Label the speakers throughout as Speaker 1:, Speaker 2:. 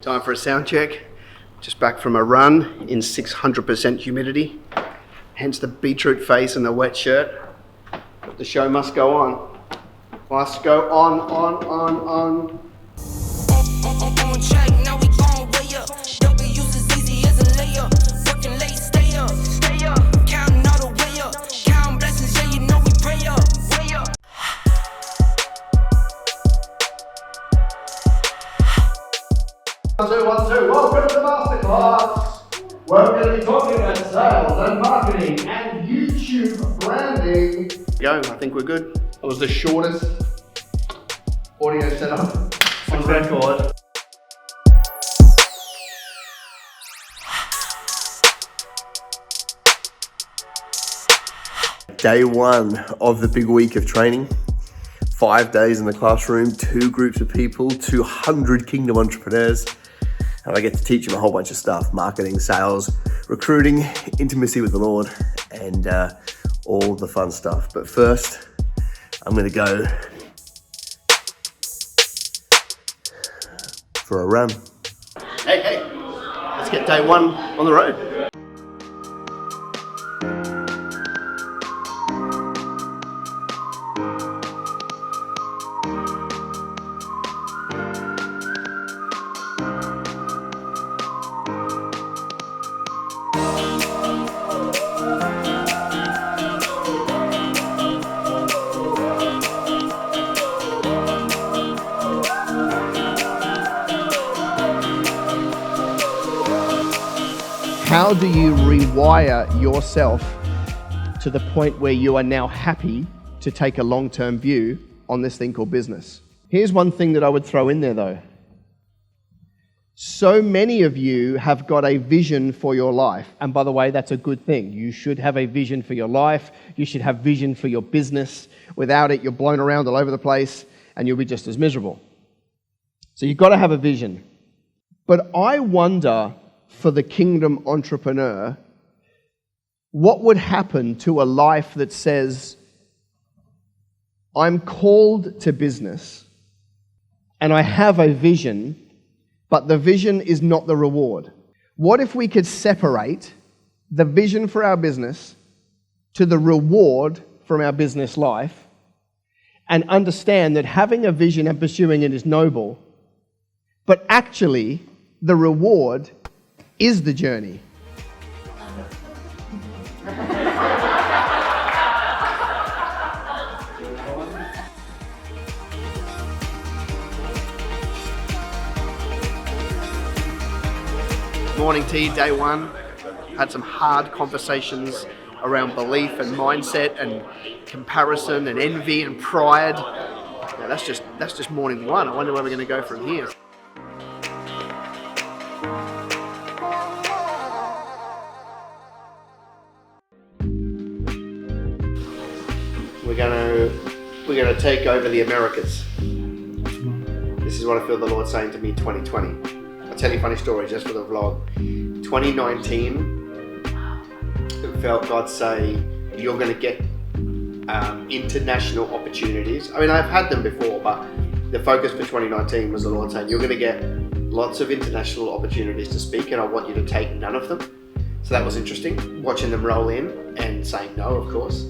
Speaker 1: Time for a sound check. Just back from a run in 600% humidity. Hence the beetroot face and the wet shirt. But the show must go on. Must go on. One, two. Welcome to the masterclass. We're going to be talking about sales and marketing and YouTube branding. Go, I think we're good. It was the shortest audio setup on record.
Speaker 2: Day one of the big week of training. 5 days in the classroom, 2 groups of people, 200 Kingdom entrepreneurs. And I get to teach them a whole bunch of stuff: marketing, sales, recruiting, intimacy with the Lord, and all the fun stuff. But first, I'm gonna go for a run.
Speaker 1: Hey, let's get day one on the road.
Speaker 3: How do you rewire yourself to the point where you are now happy to take a long-term view on this thing called business? Here's one thing that I would throw in there though. So many of you have got a vision for your life. And by the way, that's a good thing. You should have a vision for your life. You should have vision for your business. Without it, you're blown around all over the place and you'll be just as miserable. So you've got to have a vision. But I wonder, for the kingdom entrepreneur, what would happen to a life that says, I'm called to business and I have a vision, but the vision is not the reward? What if we could separate the vision for our business to the reward from our business life and understand that having a vision and pursuing it is noble, but actually the reward is the journey?
Speaker 1: Morning tea, day one. Had some hard conversations around belief and mindset and comparison and envy and pride. Now, that's just morning one. I wonder where we're going to go from here. We're gonna take over the Americas. This is what I feel the Lord's saying to me 2020. I'll tell you a funny story just for the vlog. 2019, it felt God say, you're gonna get international opportunities. I mean, I've had them before, but the focus for 2019 was the Lord saying, you're gonna get lots of international opportunities to speak, and I want you to take none of them. So that was interesting, watching them roll in and saying no, of course.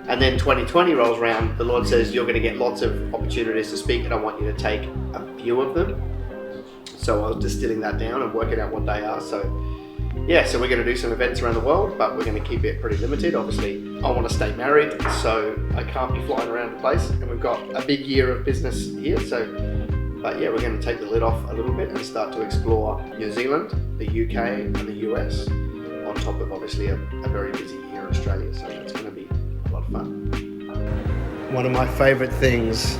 Speaker 1: And then 2020 rolls around, the Lord says, you're going to get lots of opportunities to speak and I want you to take a few of them. So I was distilling that down and working out what they are. So we're going to do some events around the world, but we're going to keep it pretty limited. Obviously, I want to stay married, so I can't be flying around the place. And we've got a big year of business here. But we're going to take the lid off a little bit and start to explore New Zealand, the UK and the US, on top of obviously a very busy year in Australia. So it's going to be fun. One of my favorite things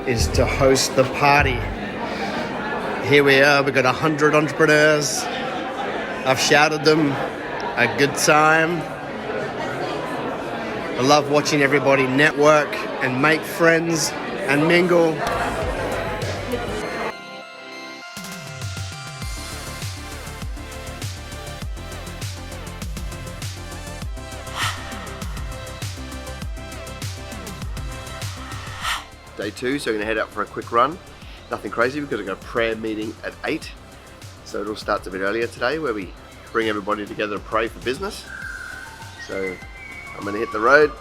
Speaker 1: is to host the party. Here we are, we've got 100 entrepreneurs. I've shouted them a good time. I love watching everybody network and make friends and mingle. Day two, so we're going to head out for a quick run. Nothing crazy because I've got a prayer meeting at 8.
Speaker 2: So it all starts a bit earlier today where we bring everybody together to pray for business. So I'm going to hit the road,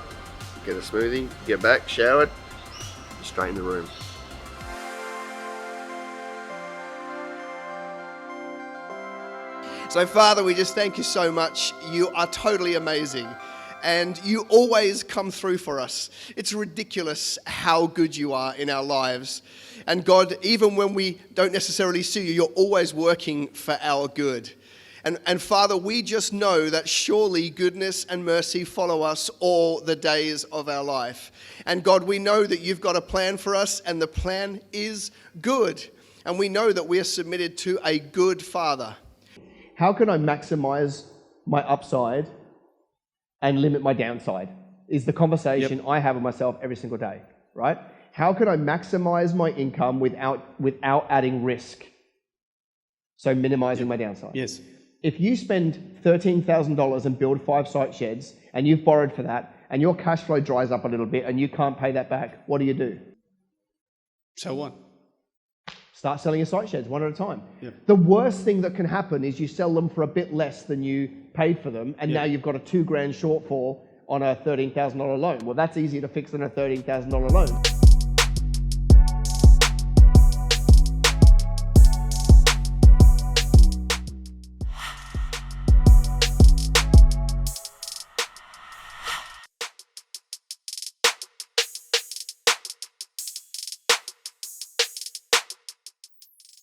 Speaker 2: get a smoothie, get back, showered, straight in the room.
Speaker 3: So, Father, we just thank you so much. You are totally amazing. And you always come through for us. It's ridiculous how good you are in our lives. And God, even when we don't necessarily see you, you're always working for our good. And Father, we just know that surely goodness and mercy follow us all the days of our life. And God, we know that you've got a plan for us, and the plan is good. And we know that we are submitted to a good Father. How can I maximize my upside and limit my downside? Is the conversation I have with myself every single day, right? How can I maximize my income without adding risk? So minimizing my downside.
Speaker 4: Yes.
Speaker 3: If you spend $13,000 and build 5 site sheds and you've borrowed for that and your cash flow dries up a little bit and you can't pay that back, what do?
Speaker 4: So what?
Speaker 3: Start selling your site sheds one at a time.
Speaker 4: Yep.
Speaker 3: The worst thing that can happen is you sell them for a bit less than you paid for them, and now you've got a $2,000 shortfall on a $13,000 loan. Well, that's easier to fix than a $13,000 loan.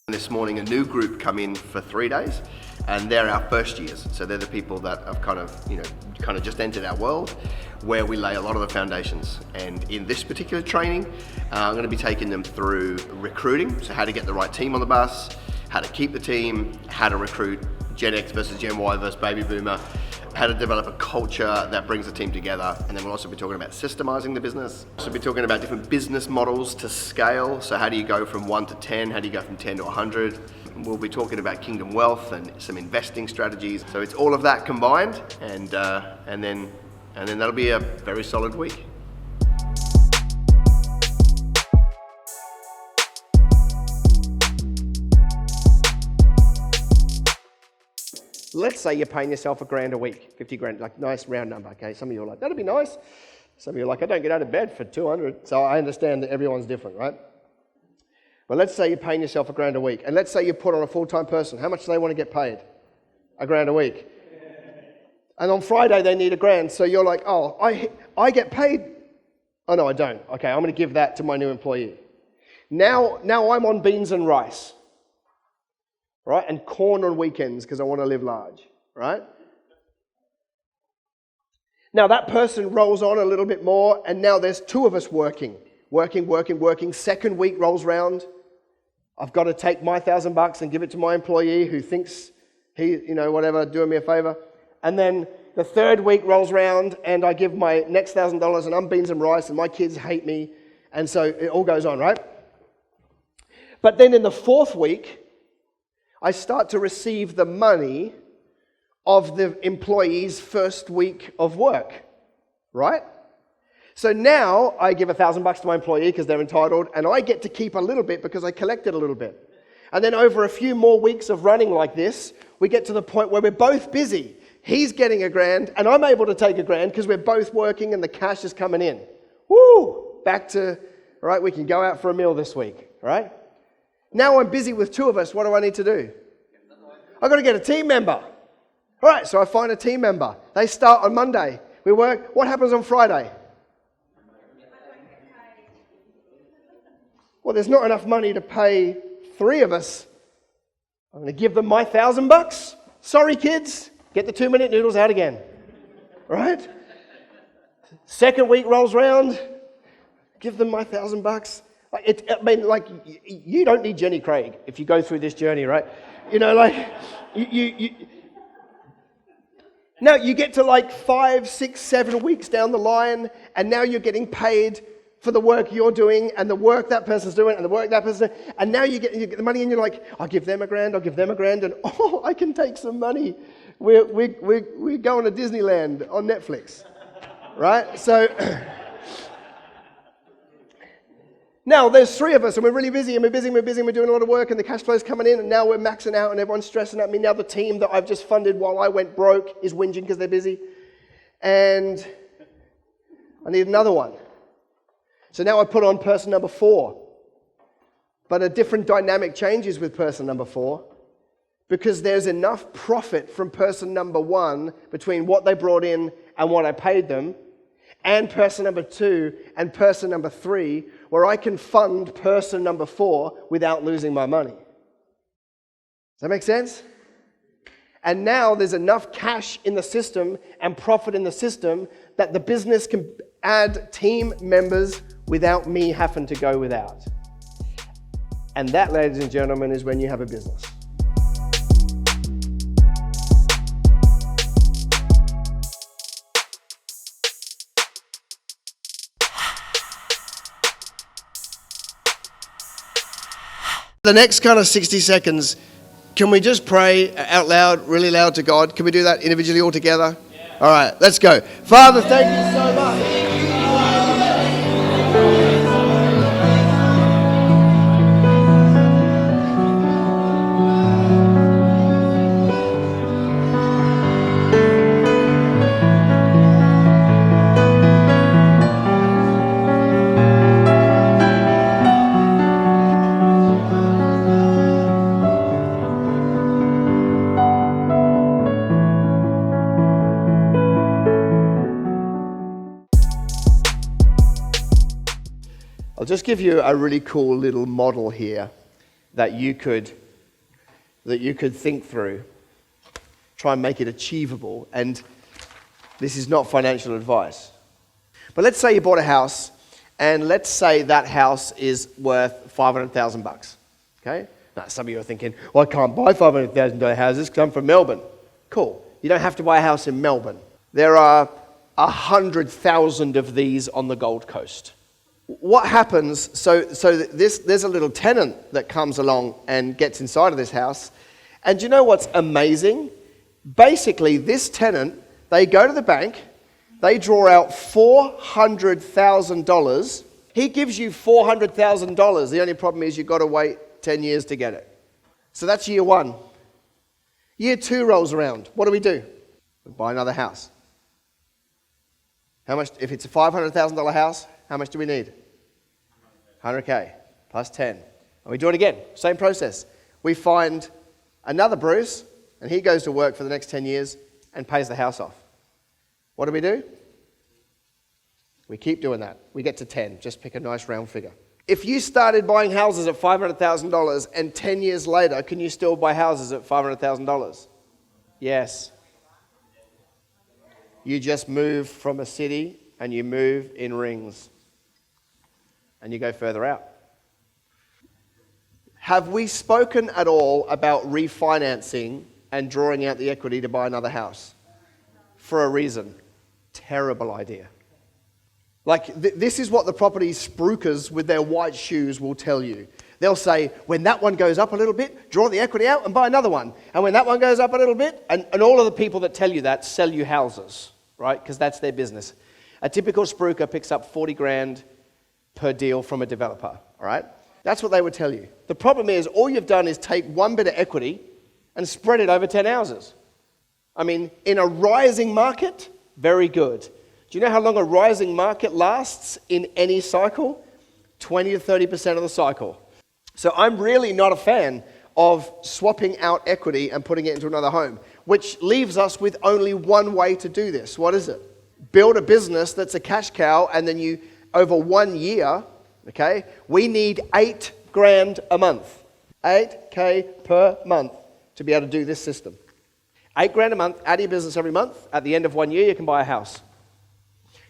Speaker 2: This morning a new group come in for 3 days, and they're our first years. So they're the people that have kind of just entered our world, where we lay a lot of the foundations. And in this particular training, I'm going to be taking them through recruiting, so how to get the right team on the bus, how to keep the team, how to recruit Gen X versus Gen Y versus Baby Boomer, how to develop a culture that brings the team together. And then we'll also be talking about systemizing the business. We'll also be talking about different business models to scale. So how do you go from 1 to 10? How do you go from 10 to 100? We'll be talking about kingdom wealth and some investing strategies. So it's all of that combined, and then that'll be a very solid week.
Speaker 3: Let's say you're paying yourself $1,000 a week, 50 grand, like nice round number, okay? Some of you are like, that'd be nice. Some of you are like, I don't get out of bed for 200. So I understand that everyone's different, right? But let's say you're paying yourself $1,000 a week, and let's say you put on a full-time person. How much do they want to get paid? $1,000 a week. And on Friday they need $1,000, so you're like, oh, I get paid. Oh no, I don't. Okay, I'm going to give that to my new employee. Now I'm on beans and rice. Right? And corn on weekends because I want to live large, right? Now that person rolls on a little bit more, and now there's 2 of us working. Second week rolls round. I've got to take my $1,000 and give it to my employee who thinks he, whatever, doing me a favor. And then the 3rd week rolls round, and I give my next $1,000, and I'm beans and rice, and my kids hate me. And so it all goes on, right? But then in the 4th week, I start to receive the money of the employee's first week of work, right? So now I give $1,000 to my employee because they're entitled, and I get to keep a little bit because I collected a little bit. And then over a few more weeks of running like this, we get to the point where we're both busy. He's getting $1,000, and I'm able to take $1,000 because we're both working and the cash is coming in. Woo! Back to, all right, we can go out for a meal this week, right? Now I'm busy with 2 of us. What do I need to do? I've got to get a team member. All right, so I find a team member. They start on Monday. We work. What happens on Friday? Well, there's not enough money to pay 3 of us. I'm going to give them my $1,000. Sorry, kids. Get the 2-minute noodles out again. Right? Second week rolls round. Give them my $1,000. You don't need Jenny Craig if you go through this journey, right? Now you get to 5, 6, 7 weeks down the line, and now you're getting paid for the work you're doing, and the work that person's doing, and the work that person's doing, and now you get the money, and you're like, I'll give them $1,000, I'll give them $1,000, and I can take some money. We're going to Disneyland on Netflix, right? So. Now, there's three of us, and we're really busy, and we're doing a lot of work, and the cash flow's coming in, and now we're maxing out, and everyone's stressing at me. Now the team that I've just funded while I went broke is whinging because they're busy. And I need another one. So now I put on person number 4. But a different dynamic changes with person number 4, because there's enough profit from person number 1 between what they brought in and what I paid them, and person number 2 and person number 3, where I can fund person number 4 without losing my money. Does that make sense? And now there's enough cash in the system and profit in the system that the business can add team members without me having to go without. And that, ladies and gentlemen, is when you have a business. The next kind of 60 seconds, can we just pray out loud, really loud to God? Can we do that individually all together? Yeah. All right, let's go. Father, thank you so much. I'll just give you a really cool little model here that you could think through. Try and make it achievable. And this is not financial advice. But let's say you bought a house, and let's say that house is worth $500,000. Okay? Now, some of you are thinking, well, I can't buy $500,000 houses because I'm from Melbourne. Cool. You don't have to buy a house in Melbourne. There are 100,000 of these on the Gold Coast. What happens, so there's a little tenant that comes along and gets inside of this house. And do you know what's amazing? Basically, this tenant, they go to the bank, they draw out $400,000. He gives you $400,000. The only problem is you've got to wait 10 years to get it. So that's year 1. Year 2 rolls around. What do? We buy another house. How much, if it's a $500,000 house, how much do we need? 100K plus 10. And we do it again, same process. We find another Bruce, and he goes to work for the next 10 years and pays the house off. What do? We keep doing that. We get to 10. Just pick a nice round figure. If you started buying houses at $500,000 and 10 years later, can you still buy houses at $500,000? Yes. You just move from a city and you move in rings. And you go further out. Have we spoken at all about refinancing and drawing out the equity to buy another house? For a reason. Terrible idea. Like, this is what the property spruikers with their white shoes will tell you. They'll say, when that one goes up a little bit, draw the equity out and buy another one. And when that one goes up a little bit, and all of the people that tell you that sell you houses, right? Because that's their business. A typical spruiker picks up 40 grand per deal from a developer, all right? That's what they would tell you. The problem is, all you've done is take one bit of equity and spread it over 10 houses. I mean, in a rising market, very good. Do you know how long a rising market lasts in any cycle? 20 to 30% of the cycle. So I'm really not a fan of swapping out equity and putting it into another home, which leaves us with only one way to do this. What is it? Build a business that's a cash cow, and then you, over 1 year, okay, we need $8,000 a month. $8K per month to be able to do this system. $8,000 a month, out of your business every month. At the end of 1 year, you can buy a house.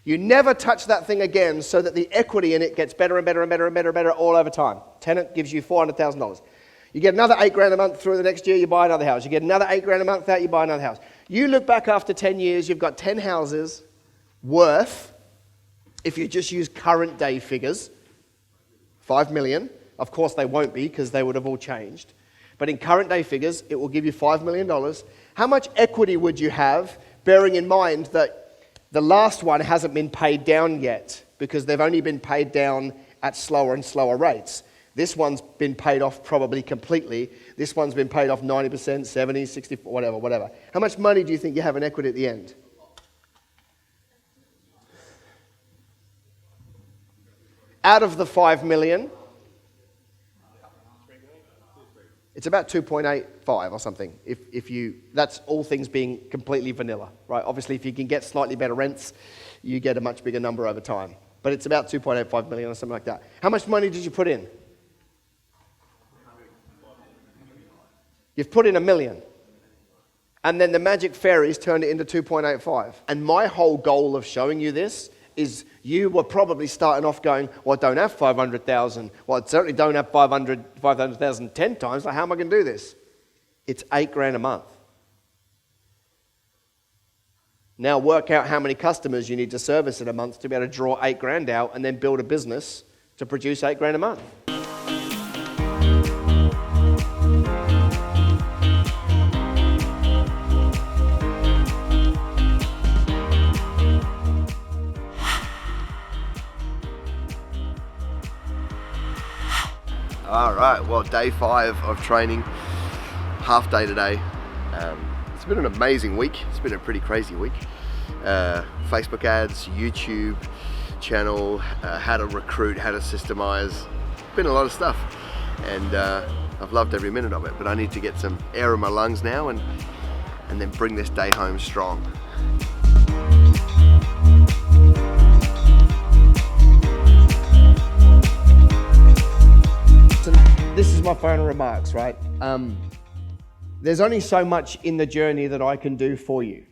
Speaker 3: You never touch that thing again, so that the equity in it gets better and better and better and better and better all over time. Tenant gives you $400,000. You get another $8,000 a month through the next year, you buy another house. You get another $8,000 a month out, you buy another house. You look back after 10 years, you've got 10 houses worth, if you just use current day figures, 5 million. Of course they won't be, because they would have all changed. But in current day figures, it will give you $5 million. How much equity would you have, bearing in mind that the last one hasn't been paid down yet, because they've only been paid down at slower and slower rates. This one's been paid off probably completely. This one's been paid off 90%, 70, 60, whatever. How much money do you think you have in equity at the end? Out of the 5 million, it's about 2.85 or something. That's all things being completely vanilla, right? Obviously, if you can get slightly better rents, you get a much bigger number over time. But it's about 2.85 million or something like that. How much money did you put in? You've put in $1 million. And then the magic fairies turned it into 2.85. And my whole goal of showing you this is you were probably starting off going, well, I don't have 500,000. Well, I certainly don't have 500,000 10 times. So how am I going to do this? It's $8,000 a month. Now work out how many customers you need to service in a month to be able to draw $8,000 out and then build a business to produce $8,000 a month.
Speaker 2: All right, well, day 5 of training, half day today. It's been an amazing week. It's been a pretty crazy week. Facebook ads, YouTube channel, how to recruit, how to systemize. Been a lot of stuff, and I've loved every minute of it. But I need to get some air in my lungs now, and then bring this day home strong.
Speaker 3: This is my final remarks, right? There's only so much in the journey that I can do for you.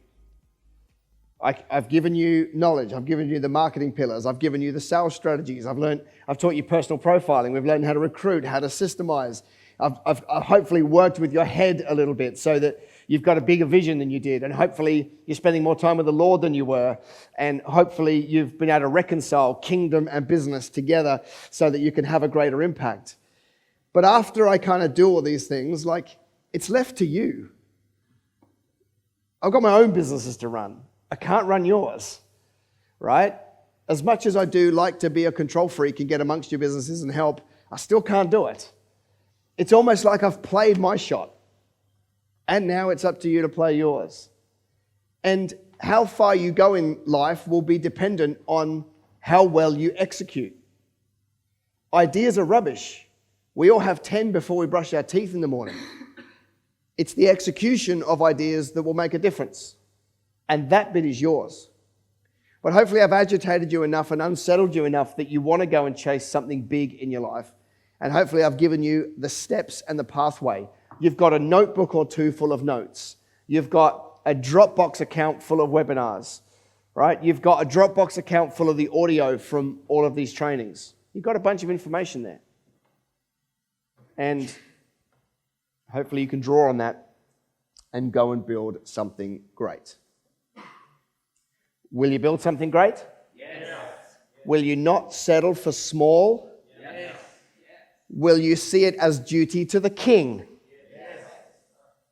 Speaker 3: I've given you knowledge. I've given you the marketing pillars. I've given you the sales strategies. I've taught you personal profiling. We've learned how to recruit, how to systemize. I've hopefully worked with your head a little bit so that you've got a bigger vision than you did. And hopefully you're spending more time with the Lord than you were. And hopefully you've been able to reconcile kingdom and business together so that you can have a greater impact. But after I kind of do all these things, it's left to you. I've got my own businesses to run. I can't run yours, right? As much as I do like to be a control freak and get amongst your businesses and help, I still can't do it. It's almost like I've played my shot. And now it's up to you to play yours. And how far you go in life will be dependent on how well you execute. Ideas are rubbish. We all have 10 before we brush our teeth in the morning. It's the execution of ideas that will make a difference. And that bit is yours. But hopefully I've agitated you enough and unsettled you enough that you want to go and chase something big in your life. And hopefully I've given you the steps and the pathway. You've got a notebook or two full of notes. You've got a Dropbox account full of webinars, right? You've got a Dropbox account full of the audio from all of these trainings. You've got a bunch of information there. And hopefully you can draw on that and go and build something great. Will you build something great? Yes. Will you not settle for small? Yes. Will you see it as duty to the king? Yes.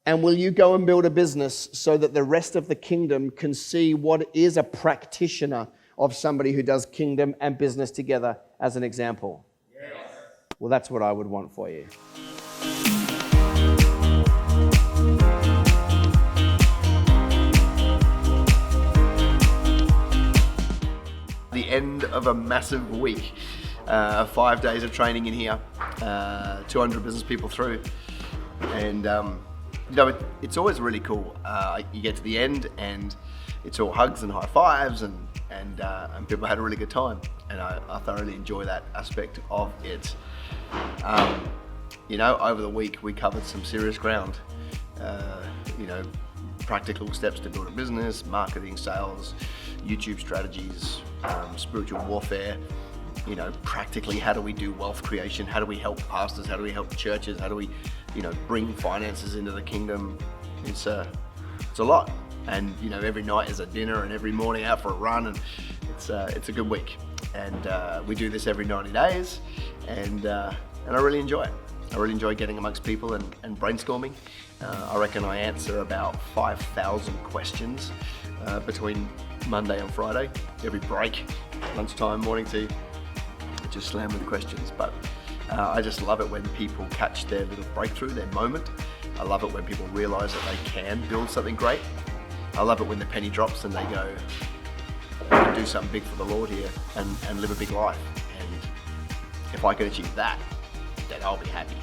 Speaker 3: And will you go and build a business so that the rest of the kingdom can see what is a practitioner of somebody who does kingdom and business together as an example? Yes. Well, that's what I would want for you.
Speaker 2: The end of a massive week, 5 days of training in here, 200 business people through, and it's always really cool. You get to the end and it's all hugs and high fives, and people had a really good time, and I thoroughly enjoy that aspect of it. Over the week we covered some serious ground. Practical steps to build a business, marketing, sales, YouTube strategies, spiritual warfare, practically how do we do wealth creation, how do we help pastors, how do we help churches, how do we, bring finances into the kingdom. It's a lot. And, every night is a dinner and every morning out for a run, and it's a good week. And we do this every 90 days, and I really enjoy it. I really enjoy getting amongst people and brainstorming. I reckon I answer about 5,000 questions between Monday and Friday, every break, lunchtime, morning tea. just slam with questions. But I just love it when people catch their little breakthrough, their moment. I love it when people realize that they can build something great. I love it when the penny drops and they go, I can do something big for the Lord here and live a big life. And if I can achieve that, then I'll be happy.